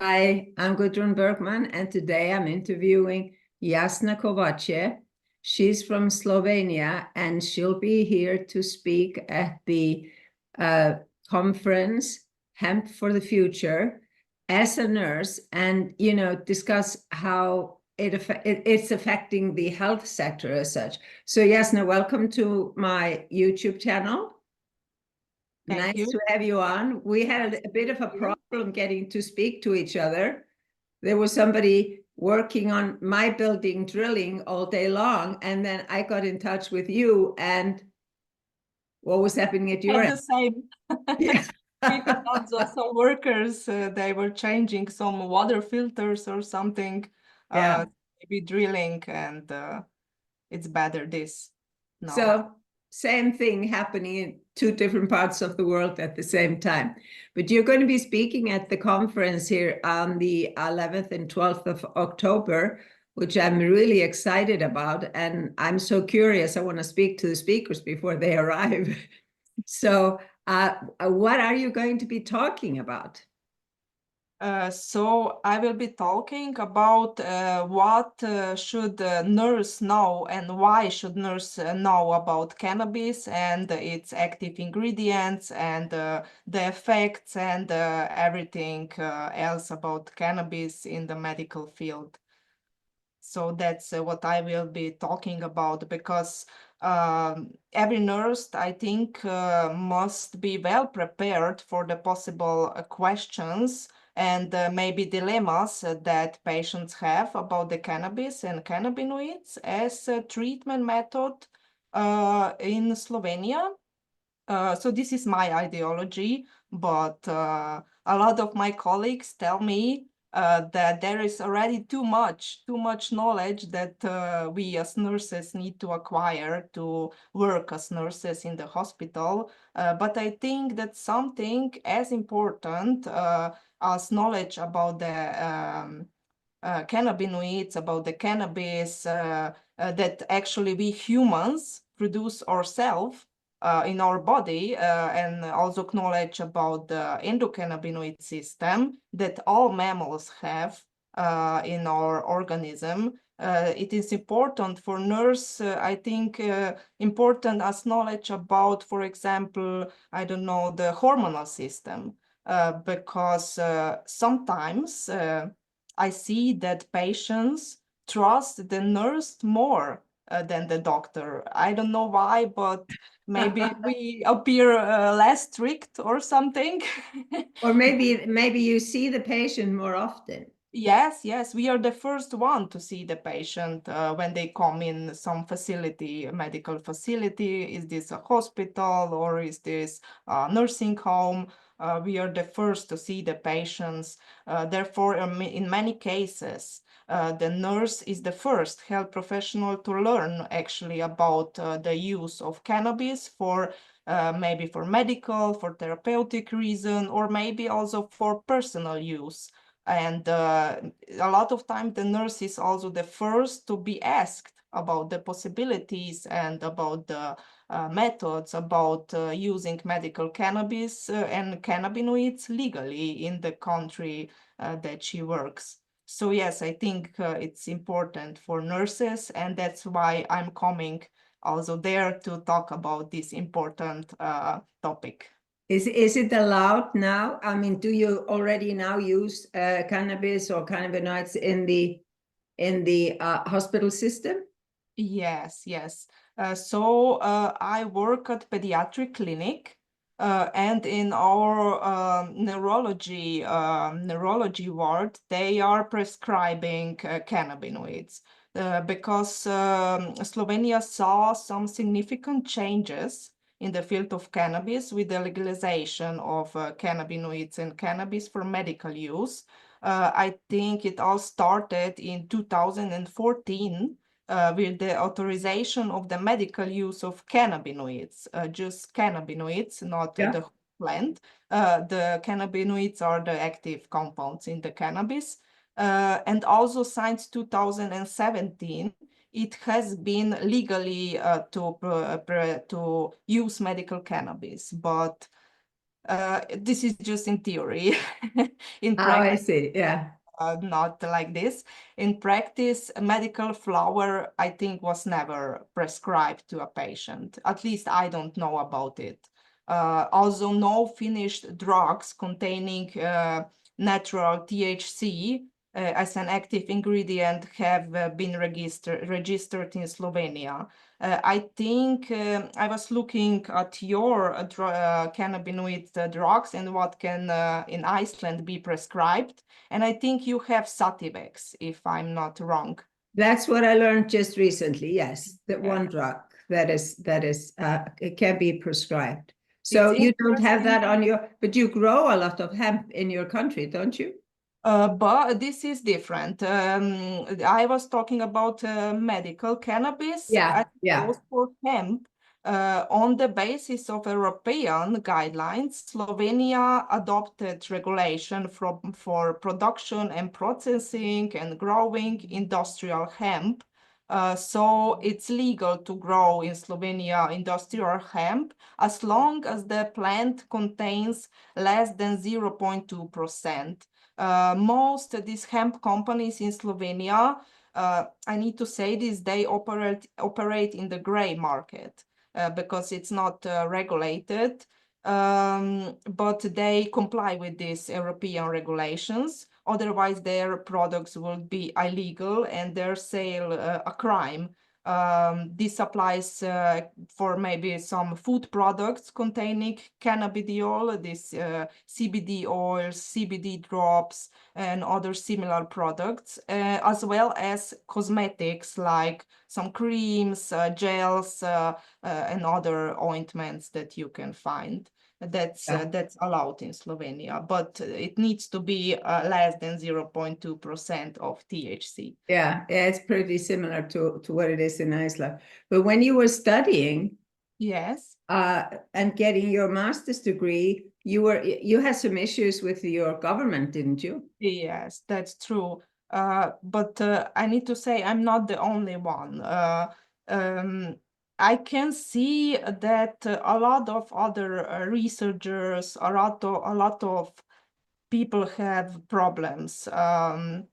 Hi, I'm Gudrun Bergman, and today I'm interviewing Jasna Kovac. She's from Slovenia, and she'll be here to speak at the conference Hemp for the Future as a nurse, and discuss how it's affecting the health sector as such. So, Jasna, welcome to my YouTube channel. Thank you. Nice to have you on. We had a bit of a problem getting to speak to each other. There was somebody working on my building drilling all day long, and then I got in touch with you, and what was happening at your And end? the same. Yeah. We had also some workers, they were changing some water filters or something, Yeah. maybe drilling, and it's better this now. So same thing happening in two different parts of the world at the same time. But you're going to be speaking at the conference here on the 11th and 12th of October, which I'm really excited about. And I'm so curious. I want to speak to the speakers before they arrive. So what are you going to be talking about? So I will be talking about what should a nurse know and why should nurse know about cannabis and its active ingredients and the effects and everything else about cannabis in the medical field. So that's what I will be talking about, because every nurse, I think, must be well prepared for the possible questions and maybe dilemmas that patients have about the cannabis and cannabinoids as a treatment method in Slovenia. So this is my ideology, but a lot of my colleagues tell me that there is already too much knowledge that we as nurses need to acquire to work as nurses in the hospital. But I think that something as important as knowledge about the cannabinoids, about the cannabis that actually we humans produce ourselves in our body, and also knowledge about the endocannabinoid system that all mammals have in our organism. It is important for nurse, I think, important as knowledge about, for example, I don't know, the hormonal system, because sometimes I see that patients trust the nurse more than the doctor. I don't know why, but maybe we appear less strict or something. Or maybe you see the patient more often. Yes, we are the first one to see the patient when they come in some facility, a medical facility. Is this a hospital or is this a nursing home? We are the first to see the patients. Therefore, in many cases, the nurse is the first health professional to learn actually about the use of cannabis for maybe for medical, for therapeutic reason, or maybe also for personal use. And a lot of time the nurse is also the first to be asked about the possibilities and about the methods about using medical cannabis and cannabinoids legally in the country that she works. So yes, I think it's important for nurses, and that's why I'm coming also there to talk about this important topic. Is it allowed now? I mean, do you already now use cannabis or cannabinoids in the hospital system? Yes. So I work at pediatric clinic, and in our neurology ward, they are prescribing cannabinoids because Slovenia saw some significant changes in the field of cannabis with the legalization of cannabinoids and cannabis for medical use. I think it all started in 2014 with the authorization of the medical use of cannabinoids, just cannabinoids, not the plant. The cannabinoids are the active compounds in the cannabis. And also since 2017, it has been legally to use medical cannabis, but This is just in theory. In Oh, practice, I see. Yeah. not like this. In practice, medical flower, I think, was never prescribed to a patient. At least I don't know about it. Also, no finished drugs containing natural THC as an active ingredient have been registered in Slovenia. I think I was looking at your cannabinoid drugs and what can in Iceland be prescribed. And I think you have Sativex, if I'm not wrong. That's what I learned just recently. Yes, that one drug that is it can be prescribed. So you don't have that on your, but you grow a lot of hemp in your country, don't you? But this is different. I was talking about medical cannabis. Yeah, Goes for hemp. On the basis of European guidelines, Slovenia adopted regulation for production and processing and growing industrial hemp. So it's legal to grow in Slovenia industrial hemp as long as the plant contains less than 0.2%. Most of these hemp companies in Slovenia, I need to say this, they operate in the gray market because it's not regulated, but they comply with these European regulations. Otherwise, their products will be illegal and their sale a crime. This applies for maybe some food products containing cannabidiol, this CBD oils, CBD drops, and other similar products, as well as cosmetics like some creams, gels, and other ointments that you can find. That's allowed in Slovenia, but it needs to be less than 0.2% of THC. Yeah, it's pretty similar to what it is in Iceland. But when you were studying, yes, and getting your master's degree, you had some issues with your government, didn't you? Yes, that's true. But I need to say I'm not the only one. I can see that a lot of other researchers, a lot of people have problems. The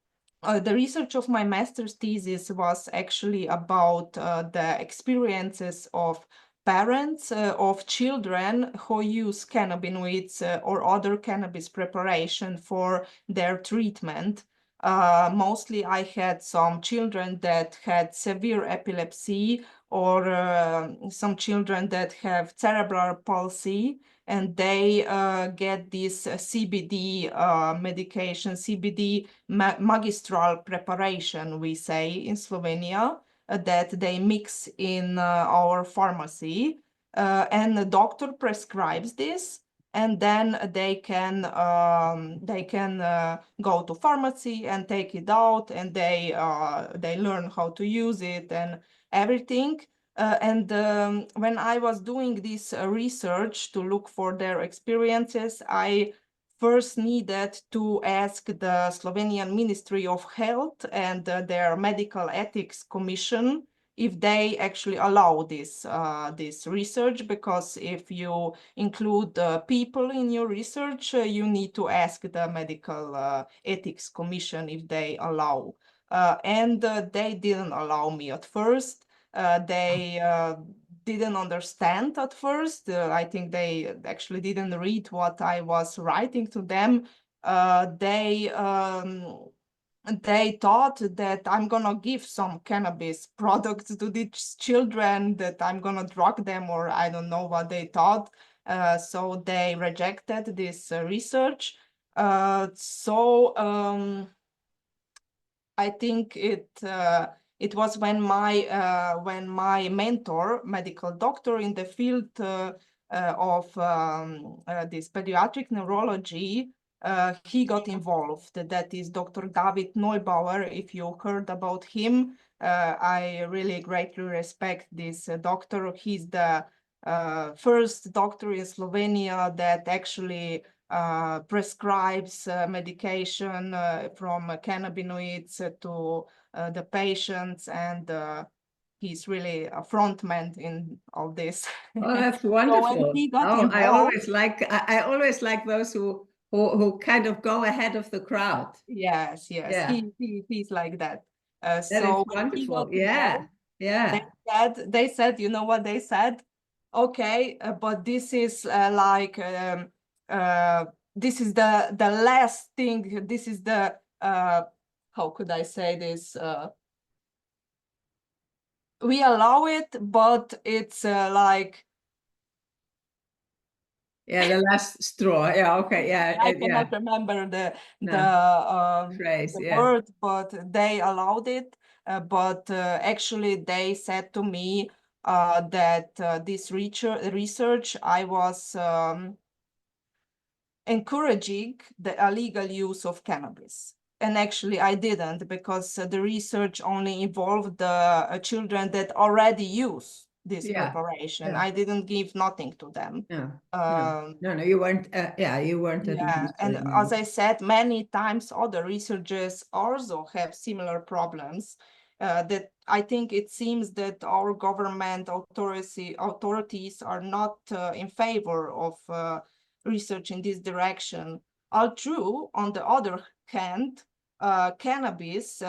research of my master's thesis was actually about the experiences of parents of children who use cannabinoids or other cannabis preparation for their treatment. Mostly I had some children that had severe epilepsy or some children that have cerebral palsy, and they get this CBD medication, CBD magistral preparation, we say in Slovenia, that they mix in our pharmacy. And the doctor prescribes this, and then they can go to pharmacy and take it out, and they learn how to use it and everything. When I was doing this research to look for their experiences, I first needed to ask the Slovenian Ministry of Health and their Medical Ethics Commission if they actually allow this research, because if you include people in your research, you need to ask the Medical Ethics Commission if they allow. And they didn't allow me at first. They didn't understand at first. I think they actually didn't read what I was writing to them. They thought that I'm gonna give some cannabis products to these children, that I'm gonna drug them, or I don't know what they thought. So they rejected this research. I think it was when my mentor, medical doctor in the field of this pediatric neurology, he got involved. That is Dr. David Neubauer. If you heard about him, I really greatly respect this doctor. He's the first doctor in Slovenia that actually prescribes medication from cannabinoids to the patients, and he's really a front man in all this. Oh, that's So wonderful. when he got I involved, always like those who kind of go ahead of the crowd. yes, Yeah. he's like that. That So is when he wonderful. got Yeah. involved, Yeah. they said, you know what they said? Okay, but this is this is the last thing. This is the how could I say this? We allow it, but it's like Yeah, the last straw. Yeah, okay. Yeah. I Yeah. cannot remember the Phrase. the Yeah. word, but they allowed it. But actually, they said to me that this research I was encouraging the illegal use of cannabis. And actually, I didn't, because the research only involved the children that already use this Yeah. preparation. Yeah. I didn't give nothing to them. No, you weren't. You weren't. Yeah, and as I said, many times other researchers also have similar problems. That I think it seems that our government authorities are not in favor of research in this direction. Although, on the other hand, cannabis,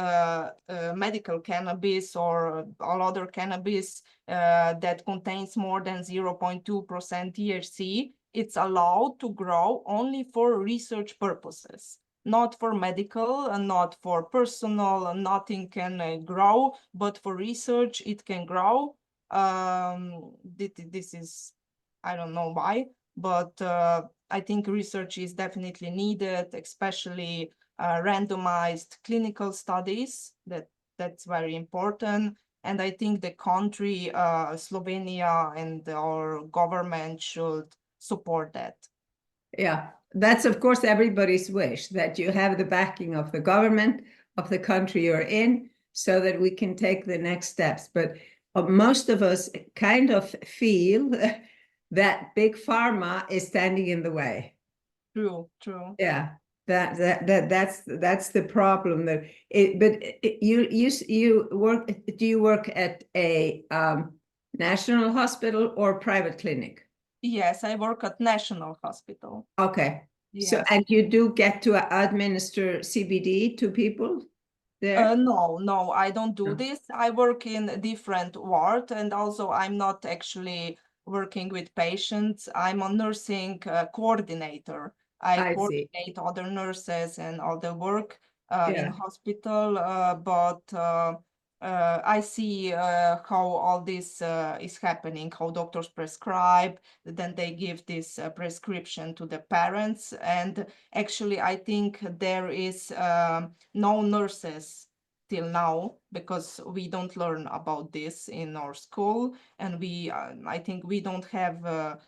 medical cannabis or all other cannabis that contains more than 0.2% THC, it's allowed to grow only for research purposes, not for medical and not for personal. Nothing can grow, but for research it can grow. This is, I don't know why, but I think research is definitely needed, especially randomized clinical studies. That's very important. And I think the country, Slovenia, and our government should support that. Yeah, that's of course everybody's wish, that you have the backing of the government of the country you're in, so that we can take the next steps. But most of us kind of feel that big pharma is standing in the way. True. Yeah, that's the problem. That it, but you work. Do you work at a national hospital or private clinic? Yes, I work at National Hospital. Okay. Yes. So, and you do get to administer CBD to people there? No, I don't do No. this. I work in a different ward, and also I'm not actually working with patients. I'm a nursing coordinator. I I see. coordinate other nurses and all the work in Yeah. hospital, but I see how all this is happening, how doctors prescribe, then they give this prescription to the parents. And actually, I think there is no nurses till now, because we don't learn about this in our school, and we I think we don't have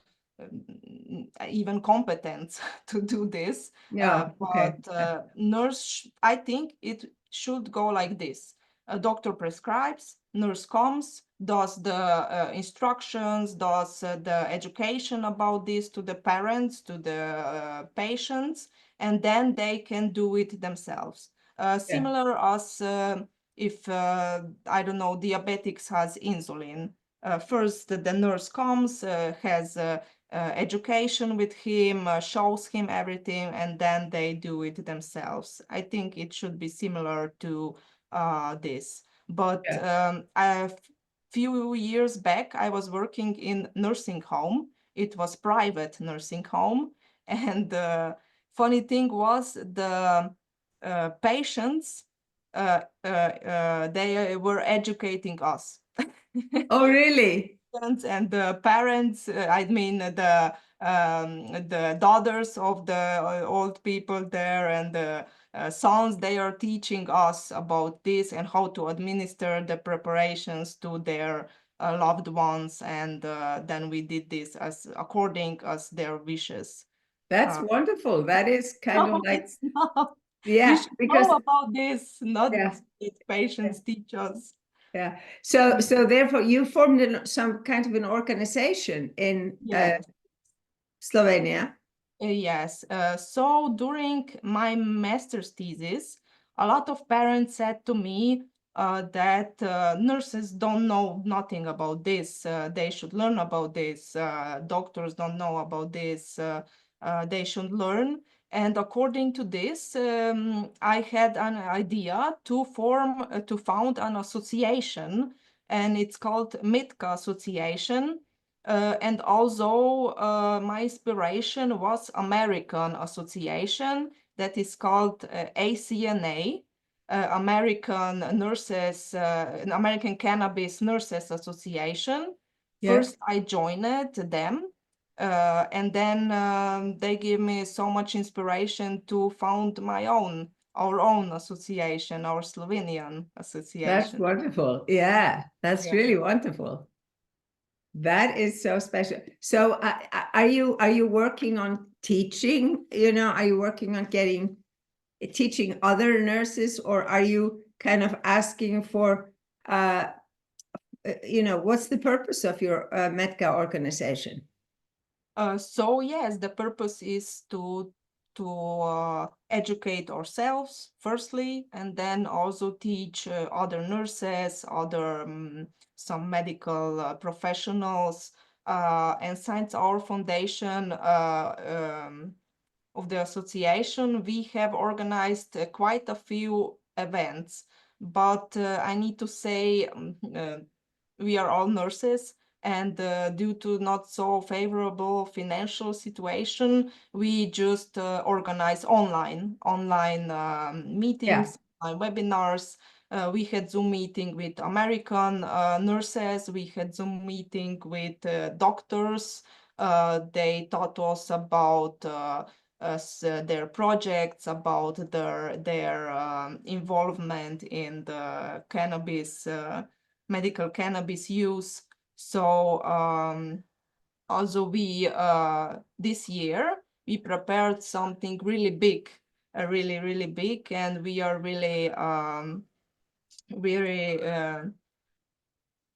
even competence to do this. Yeah. Okay. But nurse, I think it should go like this. A doctor prescribes, nurse comes, does the instructions, does the education about this to the parents, to the patients, and then they can do it themselves. Similar as if, I don't know, diabetics has insulin. First, the nurse comes, has education with him, shows him everything, and then they do it themselves. I think it should be similar to this. But a few years back, I was working in nursing home. It was private nursing home. And the funny thing was the patients, they were educating us. Oh, really? And the parents, I mean the daughters of the old people there, and the sons, they are teaching us about this and how to administer the preparations to their loved ones. And then we did this as according as their wishes. That's wonderful. That is kind of like, It's not. yeah, We should because know about this, not yeah. that patients teach us. Yeah. So therefore you formed some kind of an organization in Yes. Slovenia. Yes. So during my master's thesis, a lot of parents said to me, that nurses don't know nothing about this. They should learn about this. Doctors don't know about this. They should learn. And according to this, I had an idea to found an association, and it's called MITCA Association. And also my inspiration was American association that is called ACNA, American Nurses, American Cannabis Nurses Association. Yeah. First, I joined them, and then they give me so much inspiration to found our own association, our Slovenian That's association. wonderful. Yeah, that's Yeah. really wonderful. That is so special. So are you working on teaching? You know, are you working on teaching other nurses, or are you kind of asking for you know, what's the purpose of your METCA organization? So yes, the purpose is to educate ourselves firstly, and then also teach other nurses, other some medical professionals, and since our foundation of the association, we have organized quite a few events, but I need to say we are all nurses, and due to not so favorable financial situation, we just organize online meetings, online webinars. We had Zoom meeting with American nurses. We had Zoom meeting with doctors. They taught us about their projects, about their involvement in the cannabis, medical cannabis use. So also we this year we prepared something really big, really big, and we are really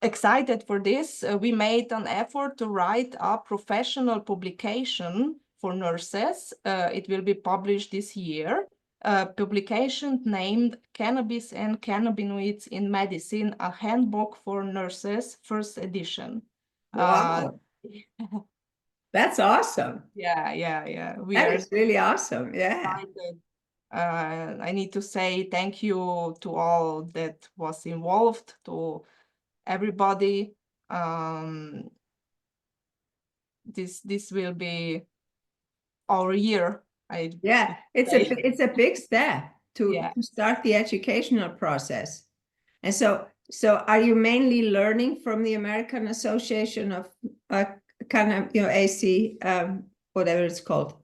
excited for this. We made an effort to write a professional publication for nurses. It will be published this year. Publication named Cannabis and Cannabinoids in Medicine, a Handbook for Nurses, first edition. Wow. That's awesome. Yeah. That is really awesome. Yeah. Excited. I need to say thank you to all that was involved, to everybody. This will be our year. Yeah, it's a big step to start the educational process. And so are you mainly learning from the American Association of kind of, you know, AC, whatever it's called?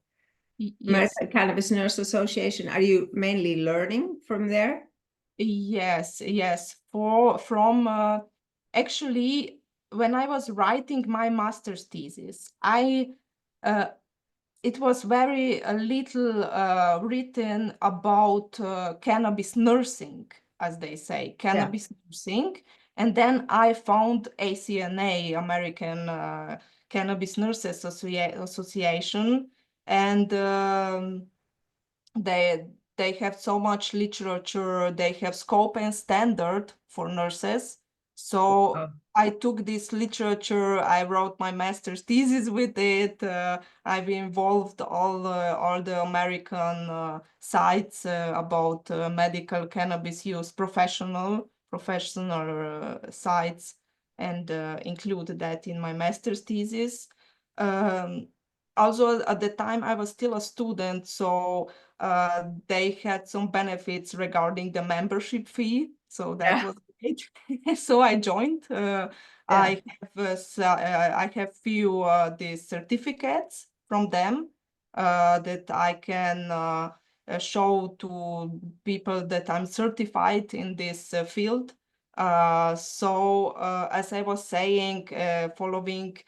Yes. American Cannabis Nurse Association. Are you mainly learning from there? Yes. From actually, when I was writing my master's thesis, it was very little written about cannabis nursing, as they say, cannabis nursing. And then I found ACNA, American Cannabis Nurses Association, and they have so much literature. They have scope and standard for nurses. So I took this literature. I wrote my master's thesis with it. I've involved all the American sites about medical cannabis use, professional sites, and included that in my master's thesis. Also, at the time, I was still a student, so they had some benefits regarding the membership fee. So that was great. So I joined. I have few these certificates from them that I can show to people that I'm certified in this field. So as I was saying, following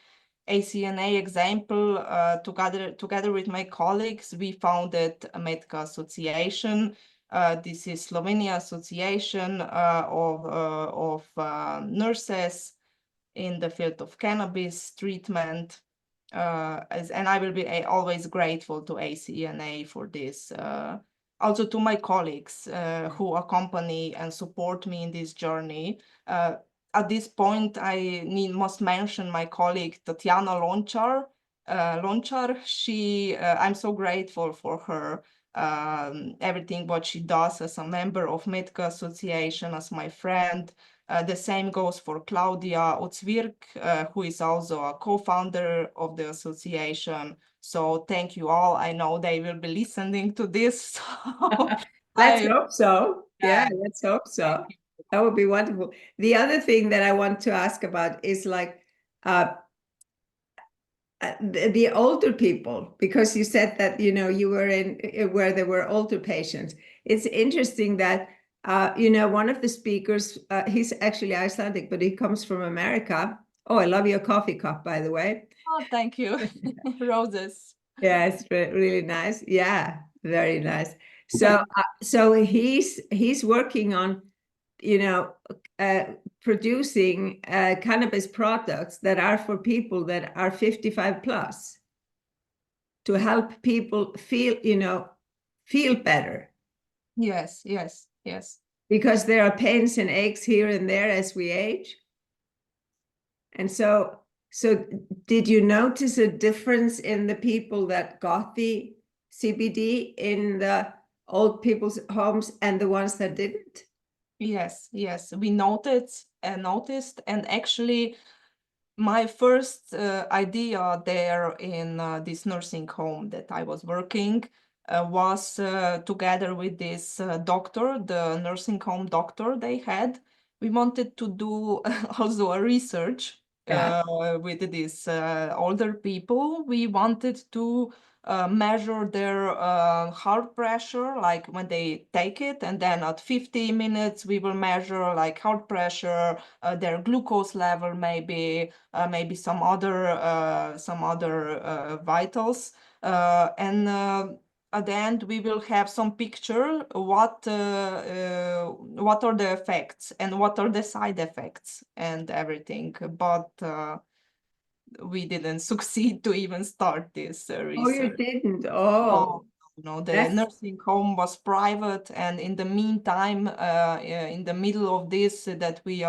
ACNA example, together with my colleagues, we founded a METCA association. This is Slovenia Association of nurses in the field of cannabis treatment. And I will be always grateful to ACNA for this also to my colleagues who accompany and support me in this journey. At this point, I must mention my colleague Tatiana Lonchar. I'm so grateful for her, everything what she does as a member of Medical Association, as my friend. The same goes for Claudia Otsvirk, who is also a co-founder of the association. So thank you all. I know they will be listening to this. Let's hope so. Yeah, let's hope so. That would be wonderful. The other thing that I want to ask about is like the older people, because you said that, you know, you were in where there were older patients. It's interesting that, you know, one of the speakers, he's actually Icelandic, but he comes from America. Oh, I love your coffee cup, by the way. Oh, thank you. Roses. Yeah, it's really nice. Yeah, very nice. So, so he's working on, you know, producing cannabis products that are for people that are 55 plus to help people feel, you know, feel better. Yes, yes, yes. Because there are pains and aches here and there as we age. And so did you notice a difference in the people that got the CBD in the old people's homes and the ones that didn't? Yes, yes, we noticed, and actually my first idea there in this nursing home that I was working was together with this doctor, the nursing home doctor they had. We wanted to do also a research with these older people. We wanted to measure their heart pressure, like when they take it, and then at 50 minutes we will measure like heart pressure, their glucose level, maybe some other vitals, and at the end we will have some picture what are the effects and what are the side effects and everything, but we didn't succeed to even start this research. Oh, you didn't? Oh. No, the nursing home was private, and in the meantime, in the middle of this, that we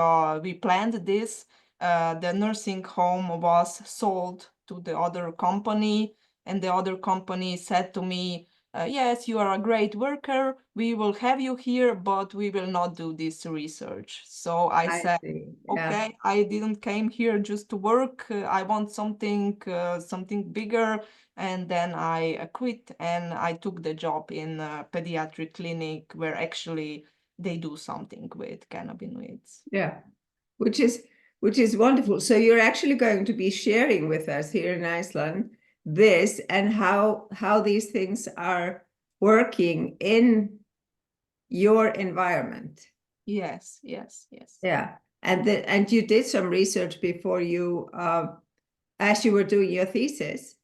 planned this, the nursing home was sold to the other company, and the other company said to me, yes, you are a great worker, we will have you here, but we will not do this research. So I said, okay, I didn't came here just to work, I want something bigger. And then I quit and I took the job in a pediatric clinic where actually they do something with cannabinoids. Yeah, which is wonderful. So you're actually going to be sharing with us here in Iceland this and how these things are working in your environment. Yes, yes, yes. Yeah, and you did some research before you, as you were doing your thesis.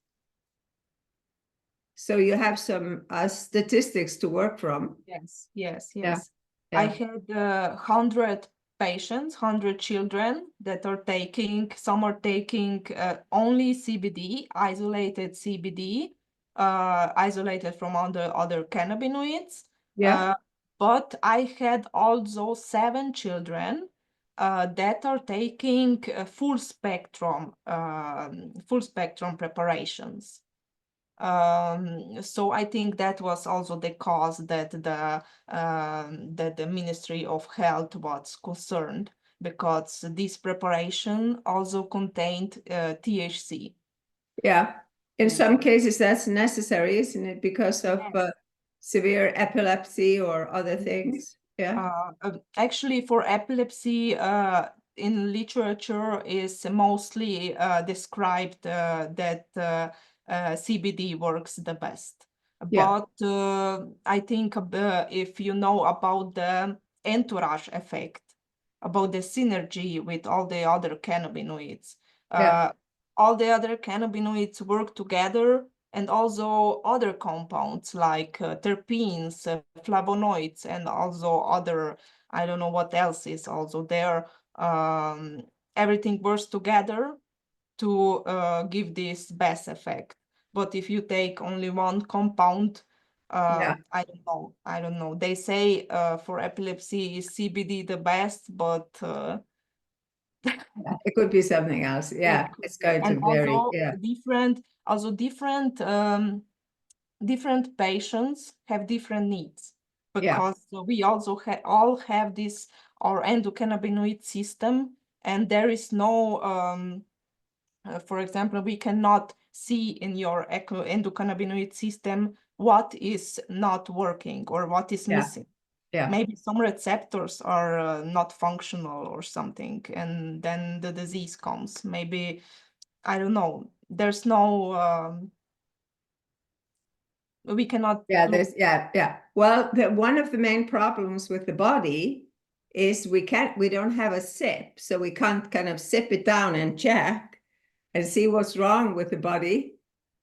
So you have some statistics to work from. Yes, yes, Yeah. yes. I had 100 patients, 100 children that are taking, some are taking only CBD, isolated CBD, isolated from other cannabinoids. Yeah. But I had also 7 children that are taking full spectrum preparations. So I think that was also the cause that the Ministry of Health was concerned, because this preparation also contained THC. Yeah. In some cases, that's necessary, isn't it? Because of severe epilepsy or other things. Yeah. Actually, for epilepsy, in literature is mostly described that CBD works the best. Yeah. But I think if you know about the entourage effect, about the synergy with all the other cannabinoids, all the other cannabinoids work together, and also other compounds like terpenes, flavonoids, and also other, I don't know what else is also there. Everything works together to give this best effect. But if you take only one compound, Yeah. I don't know. They say for epilepsy is CBD the best, but It could be something else. Yeah, it's going to and vary. also Yeah. different patients have different needs, Yeah. because we also all have this our endocannabinoid system, and there is no for example, we cannot see in your endocannabinoid system what is not working or what is Yeah. missing. Yeah. Maybe some receptors are not functional or something, and then the disease comes. Maybe, I don't know. There's no, we cannot. Yeah, look- yeah. Well, one of the main problems with the body is we don't have a sip, so we can't kind of sip it down and check and see what's wrong with the body.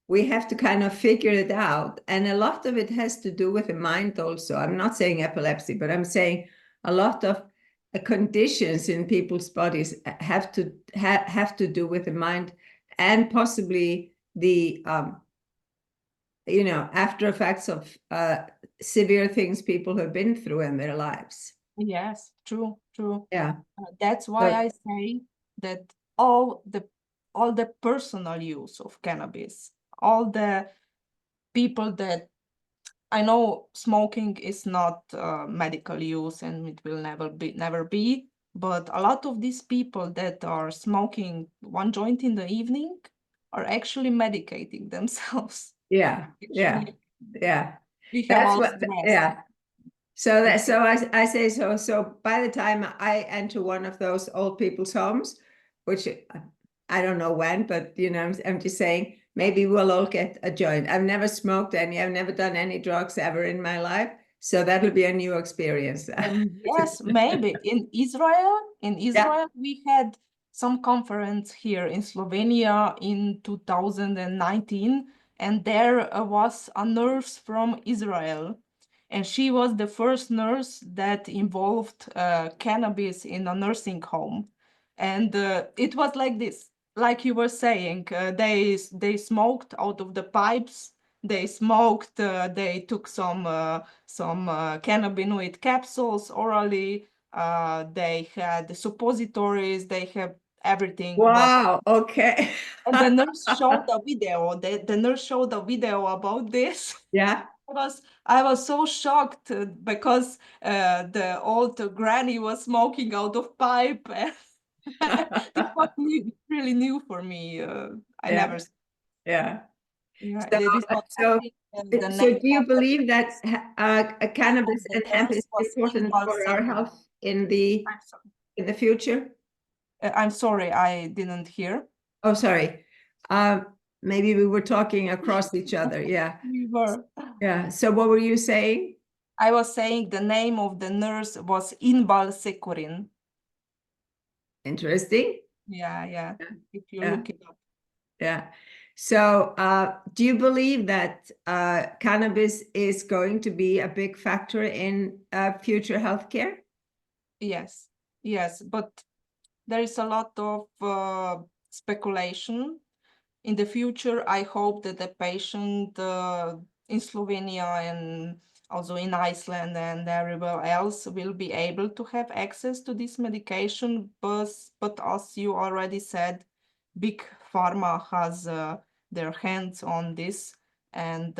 We have to kind of figure it out. And a lot of it has to do with the mind also. I'm not saying epilepsy, but I'm saying a lot of conditions in people's bodies have to do with the mind, and possibly the after effects of severe things people have been through in their lives. Yes, true. Yeah. That's why I say that all the personal use of cannabis, all the people that I know smoking is not medical use and it will never be, but a lot of these people that are smoking one joint in the evening are actually medicating themselves. Yeah. We have That's all what. stress. Yeah. So I say so. So by the time I enter one of those old people's homes, which I don't know when, but I'm just saying maybe we'll all get a joint. I've never smoked any. I've never done any drugs ever in my life, so that'll be a new experience. Yes, maybe in Israel. We had some conference here in Slovenia in 2019, and there was a nurse from Israel, and she was the first nurse that involved cannabis in a nursing home, and it was like this, like you were saying, they smoked out of the pipes. They smoked. They took some cannabinoid capsules orally. They had suppositories. They have everything. Wow. Okay. And the nurse showed a video. The nurse showed a video about this. Yeah. I was so shocked because the old granny was smoking out of pipe. This was really new for me. I never. Yeah. Yeah, So, this was so, the so next do you believe that cannabis the and hemp is nurse was important for our health in the future? I'm sorry, I didn't hear. Oh, sorry. Maybe we were talking across each other. Yeah. We were. Yeah. So what were you saying? I was saying the name of the nurse was Inbal Sekurin. Interesting. Yeah. If you Yeah. look it up. Yeah. So do you believe that cannabis is going to be a big factor in future healthcare? Yes, but there is a lot of speculation. In the future, I hope that the patient in Slovenia and also in Iceland and everywhere else will be able to have access to this medication. But as you already said, big pharma has their hands on this, and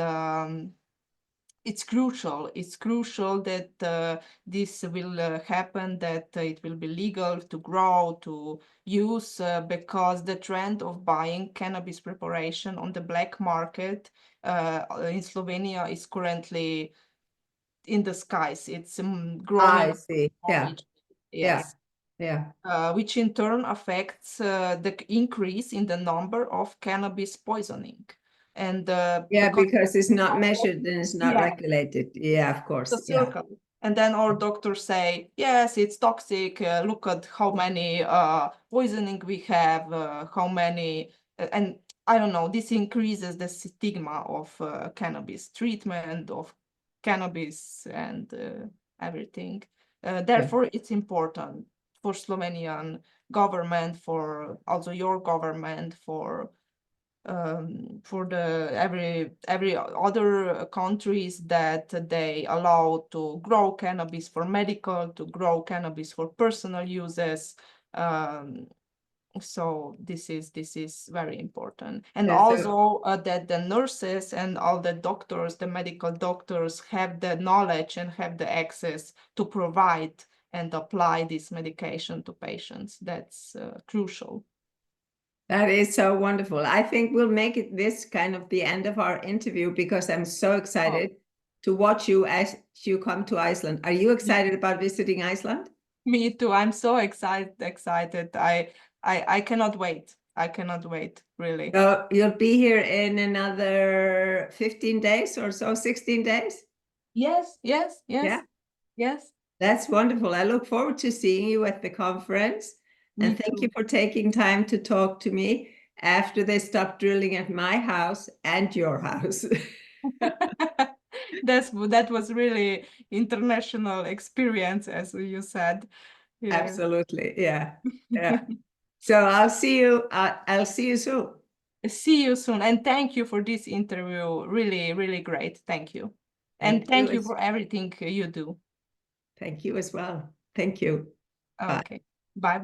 it's crucial. It's crucial that this will happen, that it will be legal to grow, to use, because the trend of buying cannabis preparation on the black market in Slovenia is currently in the skies. It's growing. I see. Yeah. Yes. Yeah. Which in turn affects the increase in the number of cannabis poisoning. And because it's not measured and it's not regulated. Yeah, of course. The circle. And then our doctors say, yes, it's toxic. Look at how many poisoning we have, how many, and I don't know, this increases the stigma of cannabis treatment, of cannabis and everything. Therefore, it's important for Slovenian government, for also your government, for for the every other countries that they allow to grow cannabis for medical, to grow cannabis for personal uses. So this is very important, and Yeah, also that the nurses and all the doctors, the medical doctors, have the knowledge and have the access to provide and apply this medication to patients. That's crucial. That is so wonderful. I think we'll make it this kind of the end of our interview, because I'm so excited to watch you as you come to Iceland. Are you excited about visiting Iceland? Me too. I'm so excited. I cannot wait. I cannot wait, really. So you'll be here in another 15 days or so, 16 days? Yes. Yeah. Yes. That's wonderful. I look forward to seeing you at the conference. And thank you for taking time to talk to me after they stop drilling at my house and your house. That was really international experience, as you said. Yeah. Absolutely. Yeah. Yeah. So I'll see you. I'll see you soon. See you soon. And thank you for this interview. Really, really great. Thank you. And thank you for everything you do. Thank you as well. Thank you. Okay. Bye.